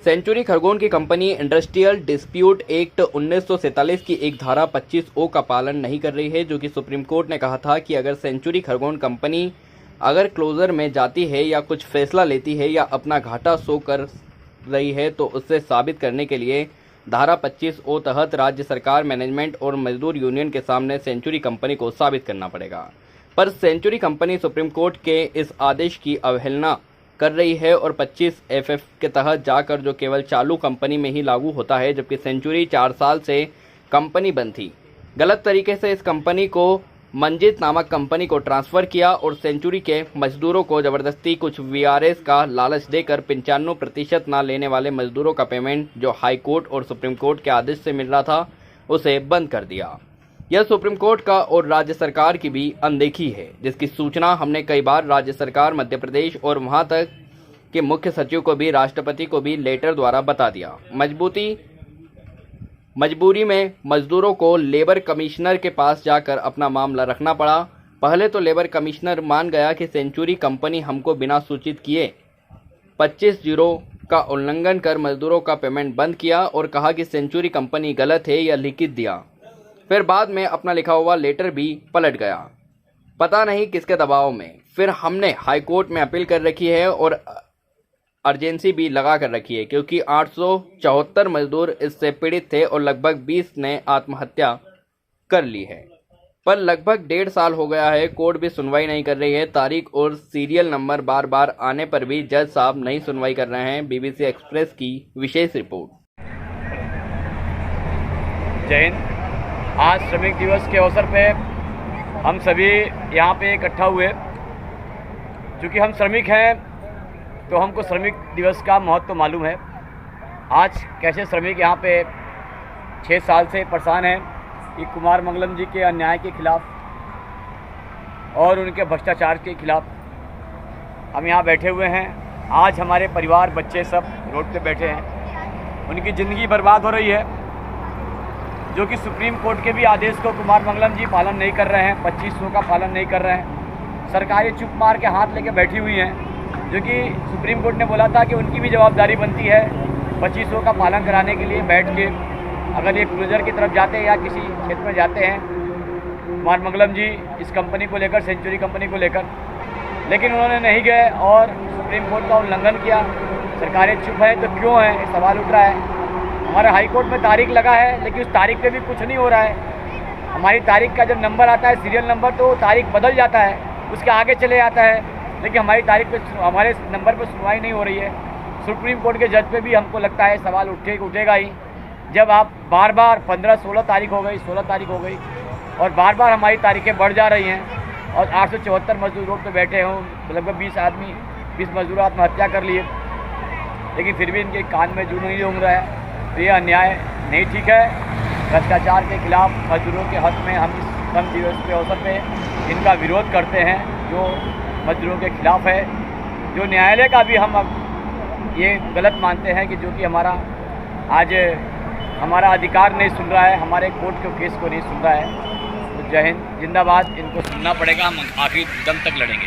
Century Khargone की company industrial dispute act 1947 की एक धारा 25O का पालन नहीं कर रही है, जो कि सुप्रीम कोर्ट ने कहा था कि अगर सेंचुरी खरगोन कंपनी अगर क्लोजर में जाती है या कुछ फैसला लेती है या अपना घाटा शो कर रही है तो उससे साबित करने के लिए धारा 25O तहत राज्य सरकार, मैनेजमेंट और मजदूर यूनियन के सामने सेंचुरी कंपनी को साबित करना पड़ेगा। पर सेंचुरी कंपनी सुप्रीम कोर्ट के इस आदेश की अवहेलना कर रही है और 25FF के तहत जाकर, जो केवल चालू कंपनी में ही लागू होता है, जबकि सेंचुरी 4 साल से कंपनी बंद थी, गलत तरीके से इस कंपनी को मंजित नामक कंपनी को ट्रांसफर किया और सेंचुरी के मजदूरों को जबरदस्ती कुछ VRS का लालच देकर 95% ना लेने वाले मजदूरों का पेमेंट, जो हाई कोर्ट और सुप्रीम कोर्ट के आदेश से मिल रहा था, उसे बंद कर दिया। यह सुप्रीम कोर्ट का और राज्य सरकार की भी अनदेखी है, जिसकी सूचना हमने कई बार राज्य सरकार, मध्य प्रदेश और वहां तक के मुख्य सचिव को भी, राष्ट्रपति को भी लेटर द्वारा बता दिया। मजबूरी में मजदूरों को लेबर कमिश्नर के पास जाकर अपना मामला रखना पड़ा। पहले तो लेबर कमिश्नर मान गया कि सेंचुरी कंपनी हमको बिना सूचित किए 25 का उल्लंघन कर मजदूरों का पेमेंट बंद किया और कहा कि सेंचुरी कंपनी गलत है या लिखित दिया। फिर बाद में अपना लिखा हुआ लेटर भी पलट गया, पता नहीं किसके दबाव में। फिर हमने हाई कोर्ट में अपील कर रखी है और अर्जेंसी भी लगा कर रखी है, क्योंकि 874 मजदूर इससे पीड़ित थे और लगभग 20 ने आत्महत्या कर ली है। पर लगभग 1.5 साल हो गया है, कोर्ट भी सुनवाई नहीं कर रही है। तारीख और सीरियल नंबर बार बार आने पर भी जज साहब नहीं सुनवाई कर रहे हैं। BBC एक्सप्रेस की विशेष रिपोर्ट। जय हिंद। आज श्रमिक दिवस के अवसर पे हम सभी यहाँ पे इकट्ठा हुए। क्योंकि हम श्रमिक हैं तो हमको श्रमिक दिवस का महत्व मालूम है। आज कैसे श्रमिक यहाँ पे 6 साल से परेशान हैं कि कुमार मंगलम जी के अन्याय के खिलाफ और उनके भ्रष्टाचार के खिलाफ हम यहाँ बैठे हुए हैं। आज हमारे परिवार, बच्चे सब रोड पे बैठे हैं, उनकी ज़िंदगी बर्बाद हो रही है, जो कि सुप्रीम कोर्ट के भी आदेश को कुमार मंगलम जी पालन नहीं कर रहे हैं, 2500 का पालन नहीं कर रहे हैं। सरकारें चुप मार के हाथ लेके बैठी हुई हैं, जो कि सुप्रीम कोर्ट ने बोला था कि उनकी भी जवाबदारी बनती है 2500 का पालन कराने के लिए। बैठ के अगर ये क्लोजर की तरफ जाते हैं या किसी क्षेत्र में जाते हैं कुमार मंगलम जी इस कंपनी को लेकर, सेंचुरी कंपनी को लेकर, लेकिन उन्होंने नहीं गए और सुप्रीम कोर्ट का उल्लंघन किया। सरकारें चुप है तो क्यों है, सवाल उठ रहा है। हमारे हाई कोर्ट में तारीख लगा है, लेकिन उस तारीख पे भी कुछ नहीं हो रहा है। हमारी तारीख का जब नंबर आता है, सीरियल नंबर, तो तारीख बदल जाता है, उसके आगे चले जाता है, लेकिन हमारी तारीख पे, हमारे नंबर पे सुनवाई नहीं हो रही है। सुप्रीम कोर्ट के जज पे भी हमको लगता है सवाल उठेगा ही, जब आप बार बार 15-16 तारीख हो गई, 16 तारीख हो गई और बार बार हमारी तारीखें बढ़ जा रही हैं और 874 मजदूर रोड पे बैठे हों, लगभग 20 मजदूर आत्महत्या कर लिए, लेकिन फिर भी इनके कान में जू नहीं उंग रहा है। तो ये अन्याय नहीं ठीक है। भ्रष्टाचार के खिलाफ मजदूरों के हक में हम इस श्रम दिवस के अवसर पर इनका विरोध करते हैं, जो मजदूरों के खिलाफ है, जो न्यायालय का भी हम अब ये गलत मानते हैं कि जो कि आज हमारा अधिकार नहीं सुन रहा है, हमारे कोर्ट के केस को नहीं सुन रहा है। तो जय हिंद, जिंदाबाद। इनको सुनना पड़ेगा, हम आखिरी दम तक लड़ेंगे।